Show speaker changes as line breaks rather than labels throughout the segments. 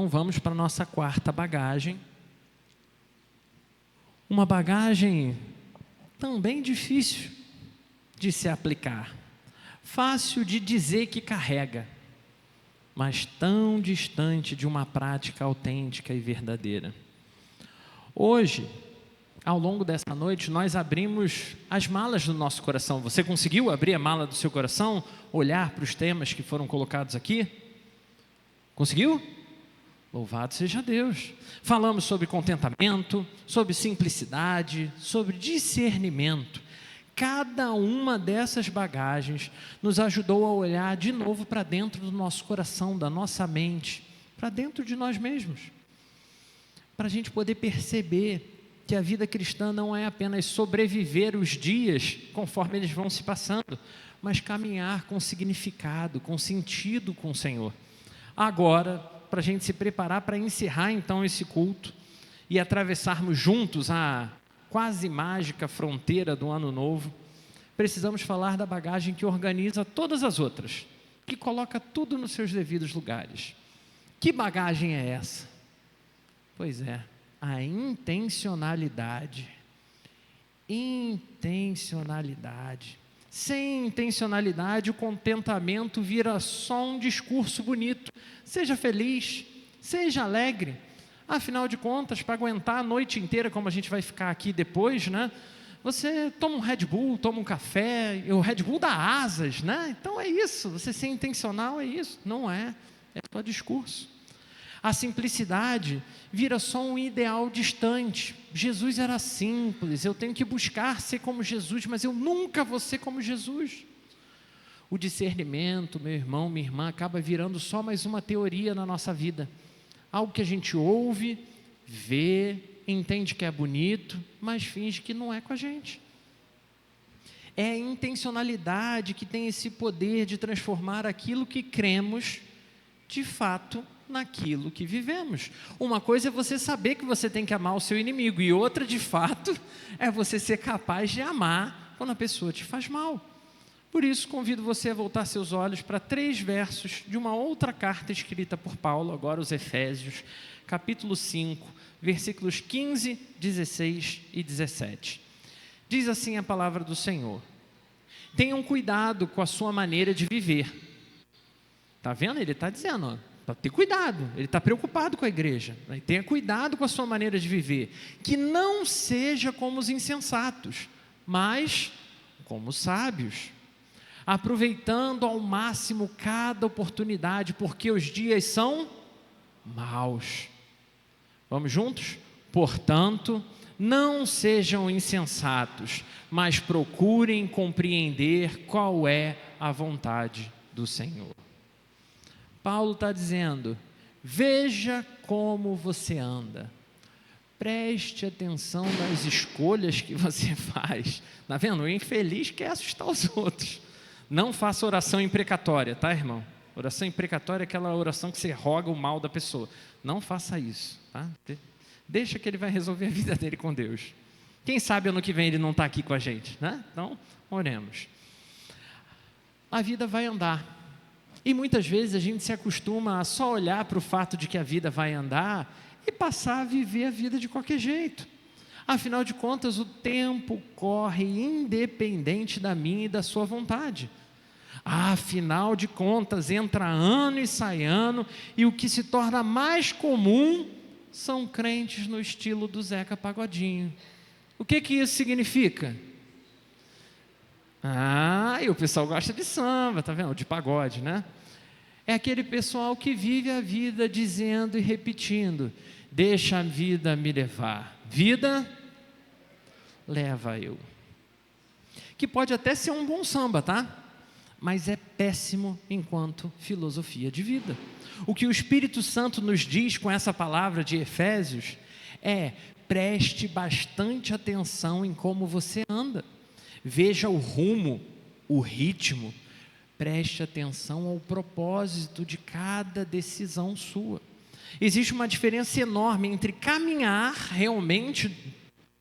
Então vamos para a nossa quarta bagagem. Uma bagagem também difícil de se aplicar, fácil de dizer que carrega, mas tão distante de uma prática autêntica e verdadeira. Hoje, ao longo dessa noite, nós abrimos as malas do nosso coração. Você conseguiu abrir a mala do seu coração? Olhar para os temas que foram colocados aqui? Conseguiu? Louvado seja Deus. Falamos sobre contentamento, sobre simplicidade, sobre discernimento. Cada uma dessas bagagens nos ajudou a olhar de novo para dentro do nosso coração, da nossa mente, para dentro de nós mesmos, para a gente poder perceber que a vida cristã não é apenas sobreviver os dias conforme eles vão se passando, mas caminhar com significado, com sentido com o Senhor. Agora, para a gente se preparar para encerrar então esse culto e atravessarmos juntos a quase mágica fronteira do ano novo, precisamos falar da bagagem que organiza todas as outras, que coloca tudo nos seus devidos lugares. Que bagagem é essa? Pois é, a intencionalidade. Intencionalidade. Sem intencionalidade, o contentamento vira só um discurso bonito. Seja feliz, seja alegre. Afinal de contas, para aguentar a noite inteira, como a gente vai ficar aqui depois, né? Você toma um Red Bull, toma um café, e o Red Bull dá asas, né? Então é isso, você ser intencional é isso. Não é só discurso. A simplicidade vira só um ideal distante. Jesus era simples, eu tenho que buscar ser como Jesus, mas eu nunca vou ser como Jesus. O discernimento, meu irmão, minha irmã, acaba virando só mais uma teoria na nossa vida. Algo que a gente ouve, vê, entende que é bonito, mas finge que não é com a gente. É a intencionalidade que tem esse poder de transformar aquilo que cremos, de fato, naquilo que vivemos. Uma coisa é você saber que você tem que amar o seu inimigo, e outra, de fato, é você ser capaz de amar quando a pessoa te faz mal. Por isso, convido você a voltar seus olhos para 3 versos de uma outra carta escrita por Paulo, agora os Efésios, capítulo 5, versículos 15, 16 e 17. Diz assim a palavra do Senhor: tenham cuidado com a sua maneira de viver. Está vendo? Ele está dizendo, ó, para ter cuidado, ele está preocupado com a igreja, né? Tenha cuidado com a sua maneira de viver, que não seja como os insensatos, mas como os sábios, aproveitando ao máximo cada oportunidade, porque os dias são maus. Vamos juntos? Portanto, não sejam insensatos, mas procurem compreender qual é a vontade do Senhor. Paulo está dizendo, veja como você anda, preste atenção nas escolhas que você faz. Está vendo? O infeliz quer assustar os outros. Não faça oração imprecatória, tá, irmão? Oração imprecatória é aquela oração que você roga o mal da pessoa. Não faça isso, tá? Deixa que ele vai resolver a vida dele com Deus. Quem sabe ano que vem ele não está aqui com a gente, né? Então, oremos. A vida vai andar. E muitas vezes a gente se acostuma a só olhar para o fato de que a vida vai andar e passar a viver a vida de qualquer jeito. Afinal de contas, o tempo corre independente da minha e da sua vontade. Afinal de contas, entra ano e sai ano, e o que se torna mais comum são crentes no estilo do Zeca Pagodinho. O que isso significa? E o pessoal gosta de samba, tá vendo? De pagode, né? É aquele pessoal que vive a vida dizendo e repetindo, deixa a vida me levar. Vida, leva eu. Que pode até ser um bom samba, tá? Mas é péssimo enquanto filosofia de vida. O que o Espírito Santo nos diz com essa palavra de Efésios é, preste bastante atenção em como você anda. Veja o rumo, o ritmo, preste atenção ao propósito de cada decisão sua. Existe uma diferença enorme entre caminhar realmente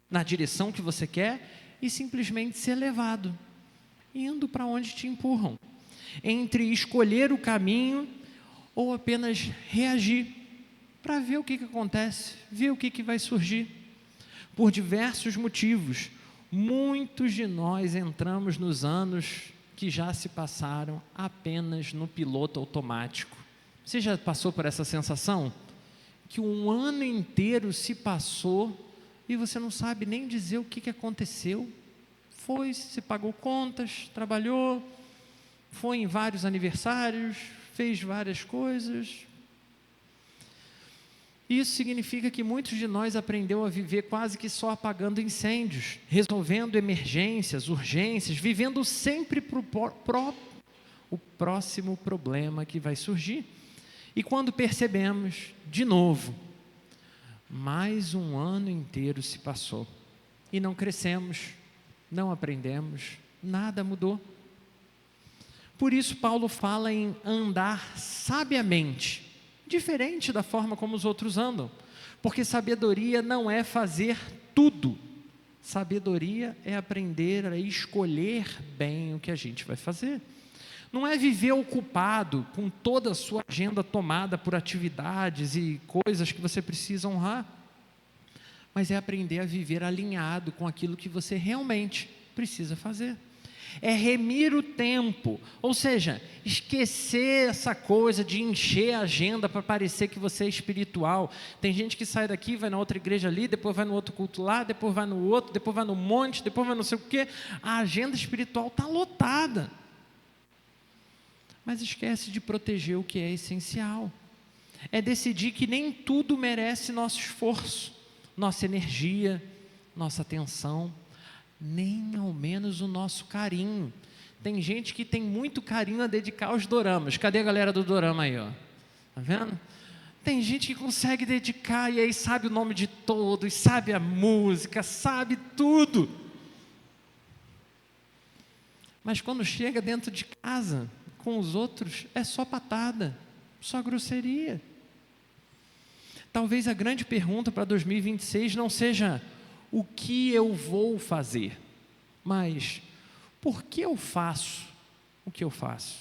na direção que você quer e simplesmente ser levado, indo para onde te empurram. Entre escolher o caminho ou apenas reagir, para ver o que acontece, ver o que vai surgir. Por diversos motivos, muitos de nós entramos nos anos que já se passaram apenas no piloto automático. Você já passou por essa sensação? Que um ano inteiro se passou e você não sabe nem dizer o que aconteceu. Você pagou contas, trabalhou, foi em vários aniversários, fez várias coisas. Isso significa que muitos de nós aprendeu a viver quase que só apagando incêndios, resolvendo emergências, urgências, vivendo sempre para o próximo problema que vai surgir. E quando percebemos, de novo, mais um ano inteiro se passou e não crescemos, não aprendemos, nada mudou. Por isso Paulo fala em andar sabiamente, diferente da forma como os outros andam, porque sabedoria não é fazer tudo, sabedoria é aprender a escolher bem o que a gente vai fazer. Não é viver ocupado com toda a sua agenda tomada por atividades e coisas que você precisa honrar, mas é aprender a viver alinhado com aquilo que você realmente precisa fazer. É remir o tempo, ou seja, esquecer essa coisa de encher a agenda para parecer que você é espiritual. Tem gente que sai daqui, vai na outra igreja ali, depois vai no outro culto lá, depois vai no outro, depois vai no monte, depois vai não sei o quê. A agenda espiritual está lotada, mas esquece de proteger o que é essencial. É decidir que nem tudo merece nosso esforço, nossa energia, nossa atenção, nem ao menos o nosso carinho. Tem gente que tem muito carinho a dedicar aos doramas. Cadê a galera do dorama aí, ó? Tá vendo? Tem gente que consegue dedicar e aí sabe o nome de todos, sabe a música, sabe tudo. Mas quando chega dentro de casa, com os outros, é só patada, só grosseria. Talvez a grande pergunta para 2026 não seja o que eu vou fazer, mas por que eu faço o que eu faço?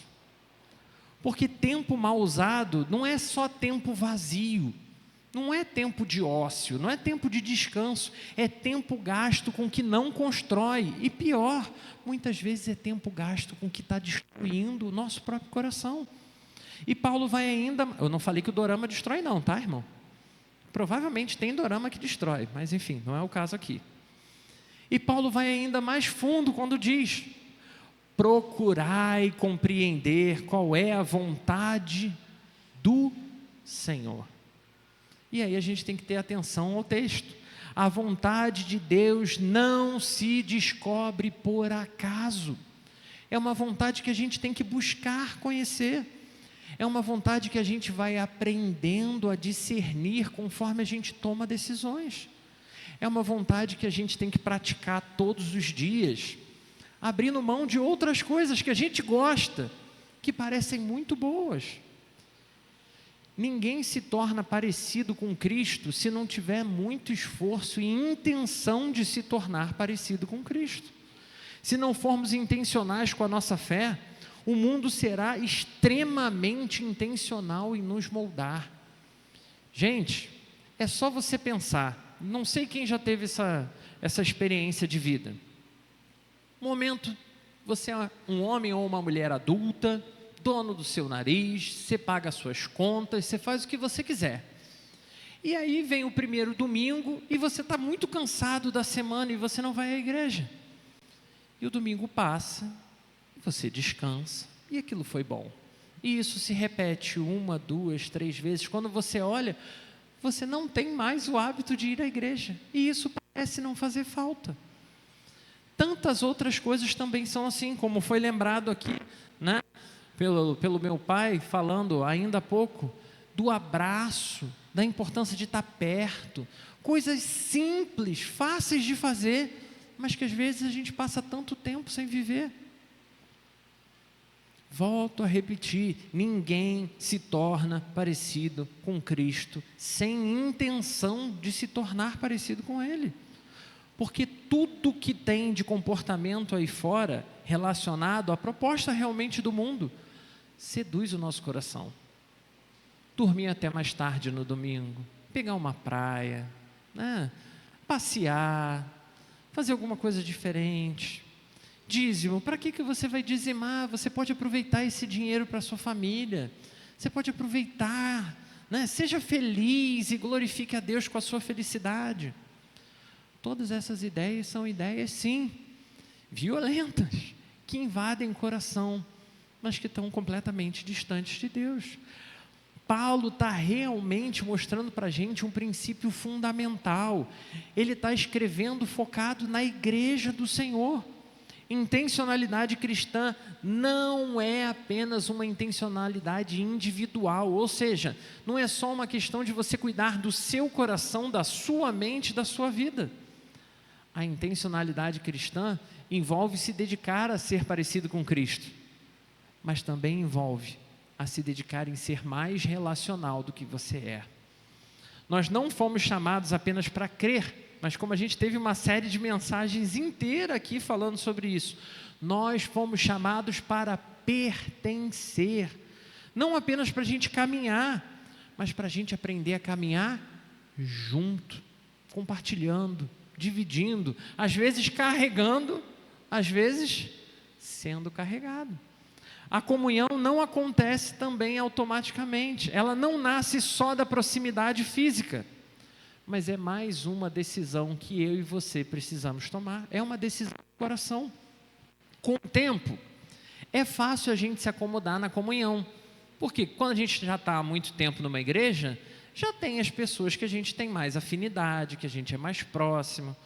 Porque tempo mal usado não é só tempo vazio, não é tempo de ócio, não é tempo de descanso, é tempo gasto com o que não constrói, e pior, muitas vezes é tempo gasto com o que está destruindo o nosso próprio coração. E Paulo vai ainda, eu não falei que o dorama destrói não, tá, irmão? Provavelmente tem dorama que destrói, mas enfim, não é o caso aqui. E Paulo vai ainda mais fundo quando diz: procurai compreender qual é a vontade do Senhor. E aí a gente tem que ter atenção ao texto. A vontade de Deus não se descobre por acaso. É uma vontade que a gente tem que buscar conhecer. É uma vontade que a gente vai aprendendo a discernir conforme a gente toma decisões. É uma vontade que a gente tem que praticar todos os dias, abrindo mão de outras coisas que a gente gosta, que parecem muito boas. Ninguém se torna parecido com Cristo se não tiver muito esforço e intenção de se tornar parecido com Cristo. Se não formos intencionais com a nossa fé, o mundo será extremamente intencional em nos moldar. Gente, é só você pensar, não sei quem já teve essa experiência de vida. Um momento, você é um homem ou uma mulher adulta, dono do seu nariz, você paga as suas contas, você faz o que você quiser. E aí vem o primeiro domingo e você está muito cansado da semana e você não vai à igreja. E o domingo passa, você descansa e aquilo foi bom. E isso se repete 1, 2, 3 vezes. Quando você olha, você não tem mais o hábito de ir à igreja. E isso parece não fazer falta. Tantas outras coisas também são assim, como foi lembrado aqui, né? Pelo meu pai, falando ainda há pouco, do abraço, da importância de estar perto. Coisas simples, fáceis de fazer, mas que às vezes a gente passa tanto tempo sem viver. Volto a repetir, ninguém se torna parecido com Cristo sem intenção de se tornar parecido com Ele. Porque tudo que tem de comportamento aí fora, relacionado à proposta realmente do mundo, seduz o nosso coração. dormir até mais tarde no domingo, pegar uma praia, né? Passear, fazer alguma coisa diferente. Dízimo, para que você vai dizimar? Você pode aproveitar esse dinheiro para a sua família, você pode aproveitar, né? Seja feliz e glorifique a Deus com a sua felicidade. Todas essas ideias são ideias, sim, violentas, que invadem o coração, mas que estão completamente distantes de Deus. Paulo está realmente mostrando para a gente um princípio fundamental. Ele está escrevendo focado na igreja do Senhor. Intencionalidade cristã não é apenas uma intencionalidade individual, ou seja, não é só uma questão de você cuidar do seu coração, da sua mente, da sua vida. A intencionalidade cristã envolve se dedicar a ser parecido com Cristo, mas também envolve a se dedicar em ser mais relacional do que você é. Nós não fomos chamados apenas para crer, mas como a gente teve uma série de mensagens inteira aqui falando sobre isso, nós fomos chamados para pertencer, não apenas para a gente caminhar, mas para a gente aprender a caminhar junto, compartilhando, dividindo, às vezes carregando, às vezes sendo carregado. A comunhão não acontece também automaticamente, ela não nasce só da proximidade física, mas é mais uma decisão que eu e você precisamos tomar, é uma decisão do coração. Com o tempo, é fácil a gente se acomodar na comunhão, porque quando a gente já está há muito tempo numa igreja, já tem as pessoas que a gente tem mais afinidade, que a gente é mais próximo,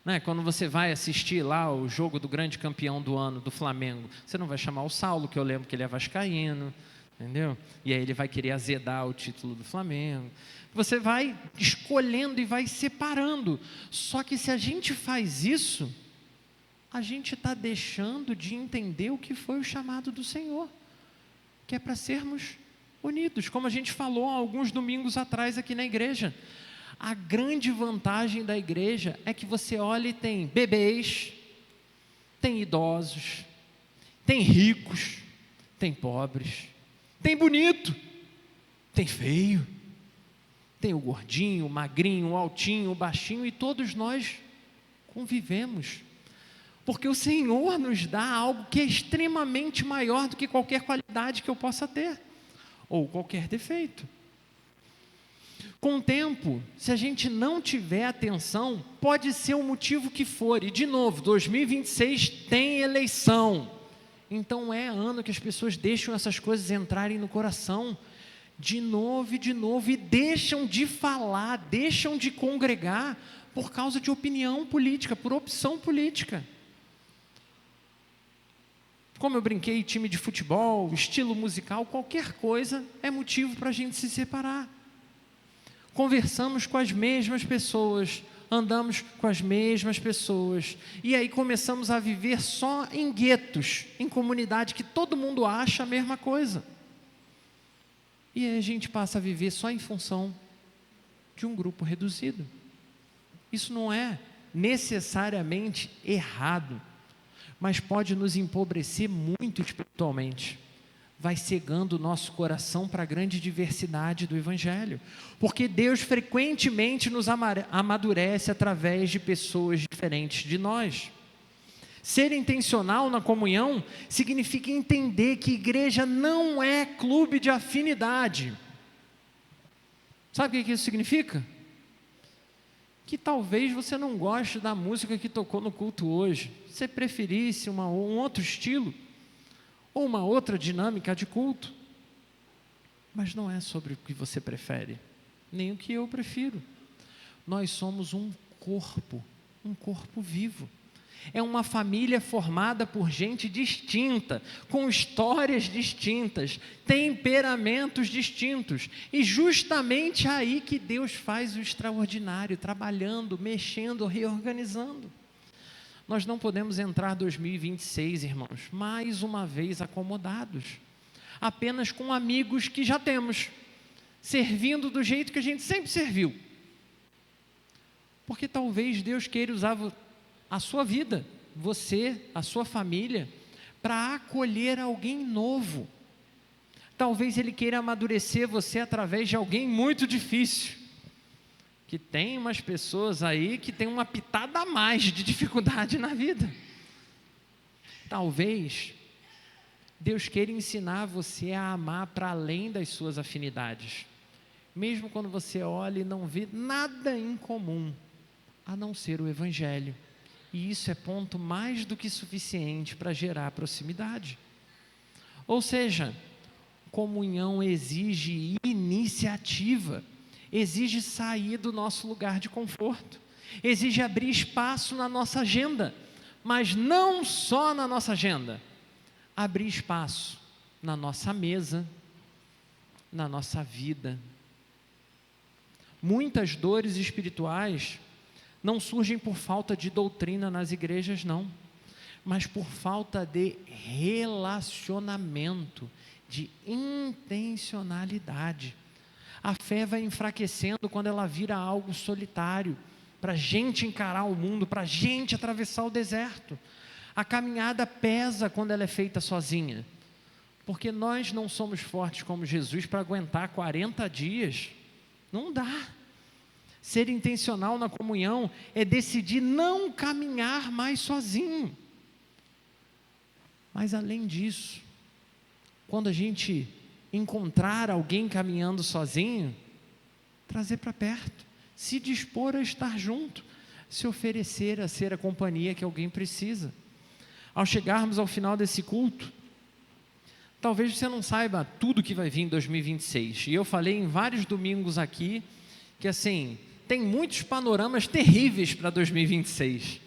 né? Quando você vai assistir lá o jogo do grande campeão do ano, do Flamengo, você não vai chamar o Saulo, que eu lembro que ele é vascaíno, entendeu? E aí ele vai querer azedar o título do Flamengo. Você vai escolhendo e vai separando. Só que se a gente faz isso, a gente está deixando de entender o que foi o chamado do Senhor, que é para sermos unidos, como a gente falou há alguns domingos atrás aqui na igreja. A grande vantagem da igreja é que você olha e tem bebês, tem idosos, tem ricos, tem pobres, tem bonito, tem feio, tem o gordinho, o magrinho, o altinho, o baixinho, e todos nós convivemos, porque o Senhor nos dá algo que é extremamente maior do que qualquer qualidade que eu possa ter, ou qualquer defeito. Com o tempo, se a gente não tiver atenção, pode ser o motivo que for, e de novo, 2026 tem eleição, então é ano que as pessoas deixam essas coisas entrarem no coração, de novo, e deixam de falar, deixam de congregar, por causa de opinião política, por opção política. Como eu brinquei, time de futebol, estilo musical, qualquer coisa é motivo para a gente se separar. Conversamos com as mesmas pessoas, andamos com as mesmas pessoas, e aí começamos a viver só em guetos, em comunidade que todo mundo acha a mesma coisa. E aí a gente passa a viver só em função de um grupo reduzido. Isso não é necessariamente errado, mas pode nos empobrecer muito espiritualmente. Vai cegando o nosso coração para a grande diversidade do Evangelho, porque Deus frequentemente nos amadurece através de pessoas diferentes de nós. Ser intencional na comunhão significa entender que igreja não é clube de afinidade. Sabe o que isso significa? Que talvez você não goste da música que tocou no culto hoje, você preferisse um outro estilo, ou uma outra dinâmica de culto, mas não é sobre o que você prefere, nem o que eu prefiro. Nós somos um corpo vivo, é uma família formada por gente distinta, com histórias distintas, temperamentos distintos, e justamente aí que Deus faz o extraordinário, trabalhando, mexendo, reorganizando. Nós não podemos entrar 2026, irmãos, mais uma vez acomodados, apenas com amigos que já temos, servindo do jeito que a gente sempre serviu, porque talvez Deus queira usar a sua vida, você, a sua família, para acolher alguém novo, Talvez Ele queira amadurecer você através de alguém muito difícil. Que tem umas pessoas aí que tem uma pitada a mais de dificuldade na vida. Talvez Deus queira ensinar você a amar para além das suas afinidades. Mesmo quando você olha e não vê nada em comum, a não ser o Evangelho. E isso é ponto mais do que suficiente para gerar proximidade. Ou seja, comunhão exige iniciativa, exige sair do nosso lugar de conforto, exige abrir espaço na nossa agenda, mas não só na nossa agenda, abrir espaço na nossa mesa, na nossa vida. Muitas dores espirituais não surgem por falta de doutrina nas igrejas, não, mas por falta de relacionamento, de intencionalidade. A fé vai enfraquecendo quando ela vira algo solitário, para a gente encarar o mundo, para a gente atravessar o deserto. A caminhada pesa quando ela é feita sozinha, porque nós não somos fortes como Jesus para aguentar 40 dias, não dá. Ser intencional na comunhão é decidir não caminhar mais sozinho. Mas além disso, quando a gente encontrar alguém caminhando sozinho, trazer para perto, se dispor a estar junto, se oferecer a ser a companhia que alguém precisa. Ao chegarmos ao final desse culto, talvez você não saiba tudo que vai vir em 2026, e eu falei em vários domingos aqui, que assim, tem muitos panoramas terríveis para 2026,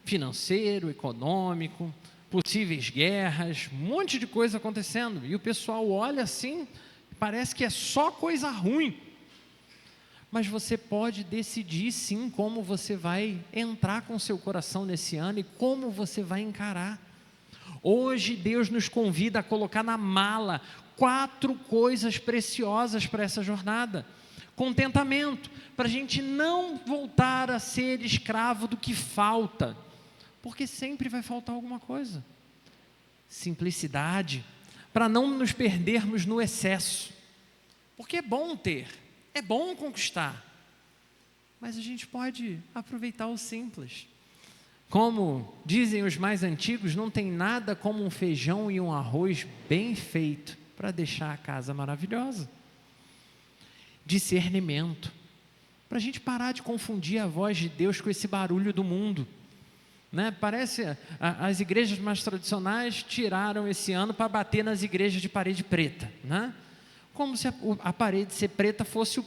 financeiro, econômico, possíveis guerras, um monte de coisa acontecendo, e o pessoal olha assim, parece que é só coisa ruim, mas você pode decidir sim como você vai entrar com seu coração nesse ano e como você vai encarar. Hoje Deus nos convida a colocar na mala 4 coisas preciosas para essa jornada. Contentamento, para a gente não voltar a ser escravo do que falta, porque sempre vai faltar alguma coisa. Simplicidade, para não nos perdermos no excesso, porque é bom ter, é bom conquistar, mas a gente pode aproveitar o simples. Como dizem os mais antigos, não tem nada como um feijão e um arroz bem feito para deixar a casa maravilhosa. Discernimento, para a gente parar de confundir a voz de Deus com esse barulho do mundo, né? Parece, as igrejas mais tradicionais tiraram esse ano para bater nas igrejas de parede preta, né? Como se a parede ser preta fosse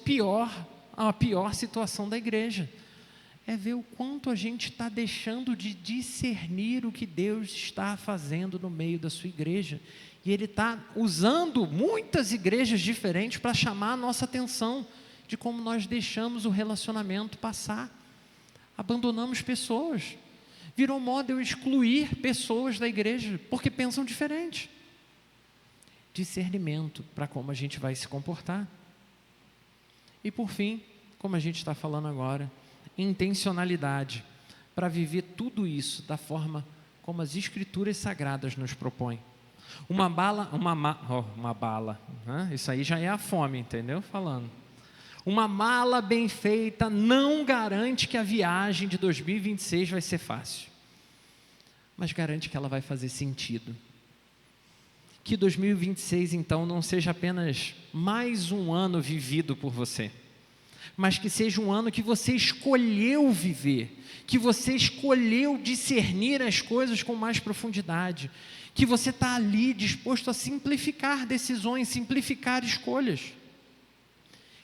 a pior situação da igreja. É ver o quanto a gente está deixando de discernir o que Deus está fazendo no meio da sua igreja. E Ele está usando muitas igrejas diferentes para chamar a nossa atenção de como nós deixamos o relacionamento passar. Abandonamos pessoas. Virou moda eu excluir pessoas da igreja, porque pensam diferente. Discernimento para como a gente vai se comportar. E por fim, como a gente está falando agora, intencionalidade, para viver tudo isso da forma como as Escrituras Sagradas nos propõem. Uma bala, isso aí já é a fome, entendeu? Falando. Uma mala bem feita não garante que a viagem de 2026 vai ser fácil, mas garante que ela vai fazer sentido. Que 2026 então não seja apenas mais um ano vivido por você, mas que seja um ano que você escolheu viver, que você escolheu discernir as coisas com mais profundidade, que você está ali disposto a simplificar decisões, simplificar escolhas.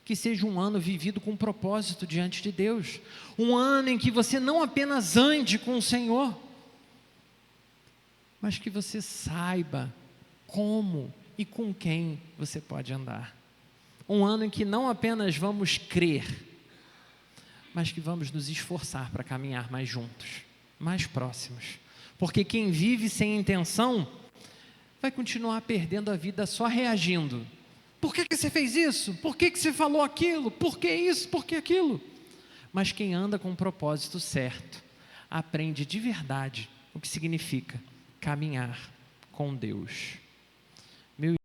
Que seja um ano vivido com propósito diante de Deus, um ano em que você não apenas ande com o Senhor, mas que você saiba como e com quem você pode andar. Um ano em que não apenas vamos crer, mas que vamos nos esforçar para caminhar mais juntos, mais próximos. Porque quem vive sem intenção vai continuar perdendo a vida só reagindo. Por que você fez isso? Por que você falou aquilo? Por que isso? Por que aquilo? Mas quem anda com o propósito certo, aprende de verdade o que significa caminhar com Deus.